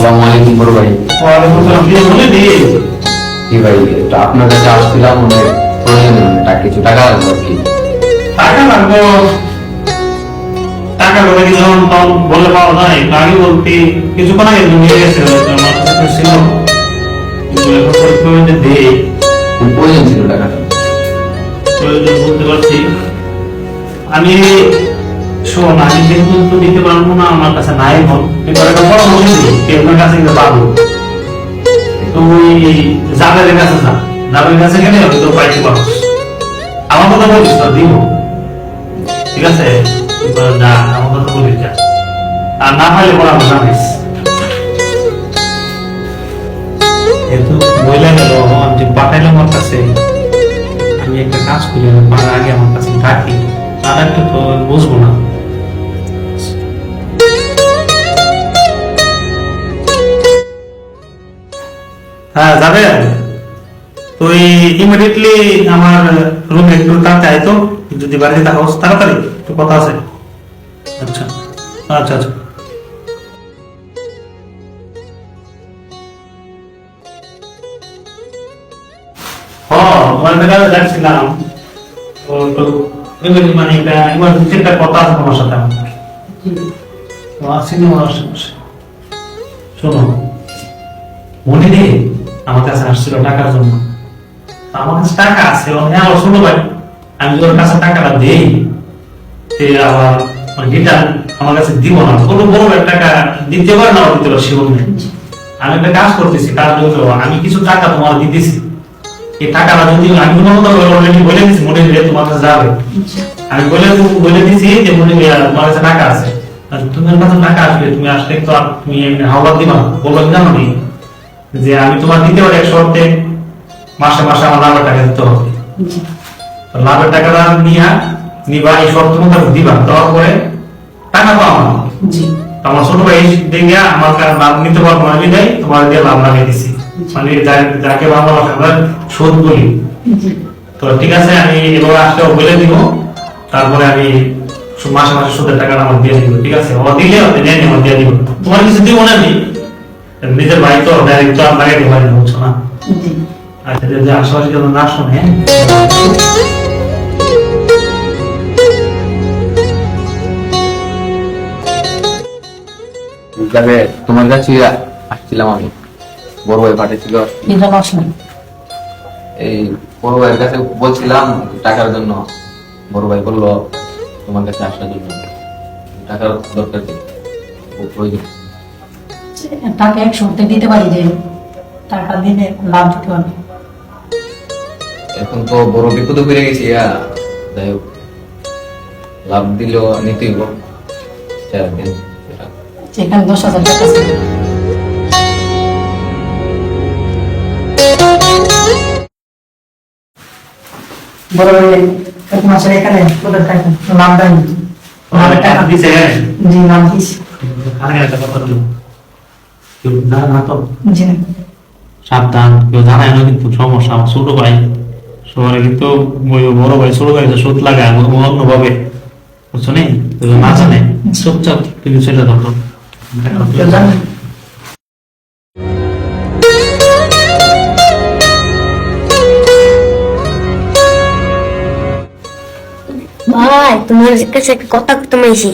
আসসালামু আলাইকুম বড় ভাই। ওয়ালাইকুম আসসালাম। বলে দি জি ভাই, তো আপনার কাছে আসছিলাম অনেক প্রয়োজন, কিছু টাকা লাগবে আর কি। টাকা লাগবো। টাকা করে কি যখন তখন বলে পাওয়া যায়? আগে বলতে কিছুক্ষণ আগে নিয়ে গেছে আমার কাছে ছিল, কিন্তু এখন পরিস্থিতি দে খুব প্রয়োজন ছিল টাকাটা। প্রয়োজন বলতে পারছি আমি। শোন, আমি যেহেতু তো দিতে পারবো না, আমার কাছে নাই হোক, কিন্তু একটা পরামর্শ দিই আপনার কাছে কিন্তু পাবো। তুই জাবেরের কাছে যা, জাবেরের কাছে গেলে আমি তো পাইতে পারবো। আমার কথা বলিস তো দিব, ঠিক আছে? যা, আমার কথা বলিস যা, আর না পাইলে পরে আমার জানিস। যেহেতু বইলে গেল, আমি পাঠাইলাম আমার কাছে, আমি একটা কাজ করি, পাড়ার আগে আমার কাছে থাকি, তার একটা তো বুঝবো না। হ্যাঁ যাবে, তুই ইমিডিয়েটলি আমার রুমে একটু তাড়াতাড়ি আয় তো, যদি বাড়িতে থাকো তাড়াতাড়ি, একটু কথা আছে। আচ্ছা আচ্ছা আচ্ছা। যাচ্ছিলাম মানে একটা ইমার্জেন্সি একটা কথা আছে তোমার সাথে আমার। শোনো, মনে নেই আমার কাছে আসছিল টাকার জন্য। আমার কাছে টাকা আছে, আমার ছোট ভাই, আমি ওর কাছে টাকাটা দেই, আবার রিটার্ন আমার কাছে দিব না। কোনো বড় টাকা দিতে পারে না, দিতে পারে সেও নেই। আমি একটা কাজ করতেছি, কাজ বলতে আমি কিছু টাকা তোমার দিতেছি, এই টাকাটা যদি আমি তোমার মতো অলরেডি বলে দিচ্ছি, মনে নিলে তোমার কাছে যাবে। আমি বলে দিচ্ছি যে মনে তোমার কাছে টাকা আছে, তোমার কাছে টাকা আসবে, তুমি আসলে তো আর তুমি হাওয়া দিবা, বলবো জানো নি যে আমি তোমার দিতে পারি এক শর্তে, মাসে মাসে আমার লাভের টাকা দিতে হবে। লাভের টাকাটা নিবা, এই শর্ত মতো দিবা, দেওয়ার পরে টাকা তো আমার। আমার ছোট ভাই দেখে আমার লাভ নিতে পারবো, আমি দেয় তোমার দিয়ে লাভ লাগিয়ে দিচ্ছি, মানে যাকে বাবা আমরা শোধ বলি। তো ঠিক আছে, আমি এবার আসলে বলে দিব, তারপরে আমি মাসে মাসে সুদের টাকাটা আমার দিয়ে দিব, ঠিক আছে? ও দিলে নিয়ে নিয়ে দিয়ে দিব, তোমার কিছু দিব না, আমি নিজের ভাই তো ডাইরেক্ট তো আর লাগাইতে পারি না, বুঝছো না? আচ্ছা, যে আশেপাশে যেন না শোনে। যাবে, তোমার কাছে আসছিলাম আমি, বড় ভাই পাঠিয়েছিল। এই বড় ভাইয়ের কাছে বলছিলাম টাকার জন্য, বড় ভাই বললো তোমার কাছে আসার জন্য, টাকার দরকার, খুব প্রয়োজন। টাকা এক সপ্তাহে দিতে পারি, যে টাকা দিলে লাভ দিতে পারবে। এখন তো বড় বিপদে পড়ে গেছি, যাই হোক লাভ দিলেও নিতেই হোক। সেখানে 10,000 টাকা আছে। বড় ভাই এক মাসের এখানে তোদের টাকা লাভ দেয়নি, লাভের টাকা দিছে। জি লাভ দিছি। আগে একটা কথা বলবো, কেউ জানে না তো, জি না, সাবধান, কেউ জানায় না কিন্তু সমস্যা। আমার ছোট ভাই সবাই কিন্তু বড় ভাই ছোট ভাই সুদ লাগায় অন্যভাবে, বুঝছো নি? না জানে চুপচাপ তুমি সেটা ধরো। কেউ জানে না। ভাই, তোমার কাছে একটা কথা তোমাইছি।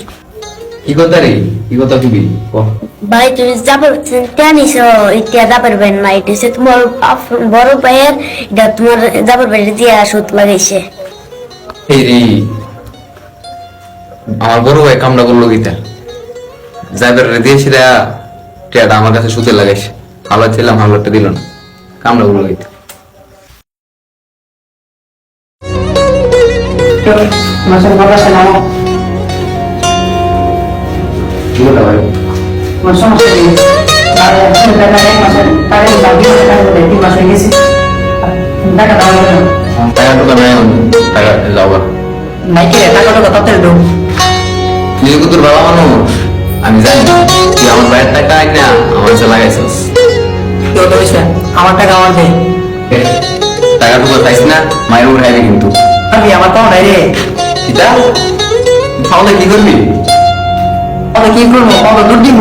কি কথা রে? কি কথা কবি? ভাই, তুমি যাবার জানিস এটা যাবার ভাই না, এটা হচ্ছে তোমার বড় ভাইয়ের, এটা তোমার যাবার ভাইয়ের দিয়া সুদ লাগাইছে। এই রে, আমার বড় ভাই কামড়া করলো গীতা, যাইবার দিয়েছি টেয়াটা আমার কাছে সুতে লাগাইছে। হাওলা ছিলাম, হাওলাটা দিল না, কামড়া করলো গীতা। মাসের কথা শোনাও, কি কথা ভাই? তোমার সমস্যা কি? আর টাকা এক মাসের টাকা লাভ দিয়ে টাকা দেয়, 3 মাস হয়ে গেছে, টাকা দাও না। টাকা টুকা নাই, টাকা যাওয়া নাই কি টাকা টাকা তাতে দাও। তুই তোর বাবা মানুষ, আমি জানি তুই আমার ভাইয়ের টাকা আই না আমার কাছে লাগাইছিস। কেউ তো হয়েছে আমার টাকা আমার দে, টাকা টুকা চাইস না, মায়ের উপর খাইবি কিন্তু। আমি আমার তো নাই রে। কিতা তাহলে কি করবি? কি করবো, দুধ দিব।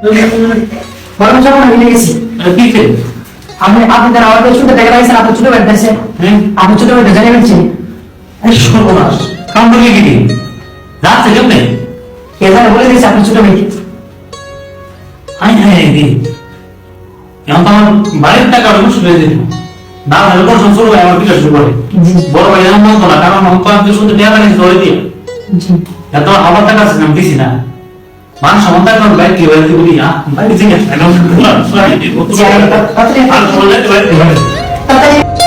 বড় ভাই যখন আমি গেছি কি কে আপনি তার আমাদের শুনতে দেখা লাগছে আপনার ছোট ভাই আছে হ্যাঁ আপনি ছোট ভাই জানেন কি সর্বনাশ কাম করলে কি যাচ্ছে কেমনে কে জানে বলে দিয়েছে আপনি ছোট ভাই আই হ্যাঁ দি এখন তো আমার বাড়ির টাকা মুশকিল হয়ে যেত না হলে বছর শুরু হয় আমার পিঠা শুরু করে বড় ভাই এমন বলতো না কারণ অঙ্ক আমি শুনতে টাকা নিয়ে ধরে দিয়ে এত আমার টাকা আছে আমি দিছি না মান সমান টাকা ভাই কি হয়েছে বলি বাইরে থেকে আর বলে তাড়াতাড়ি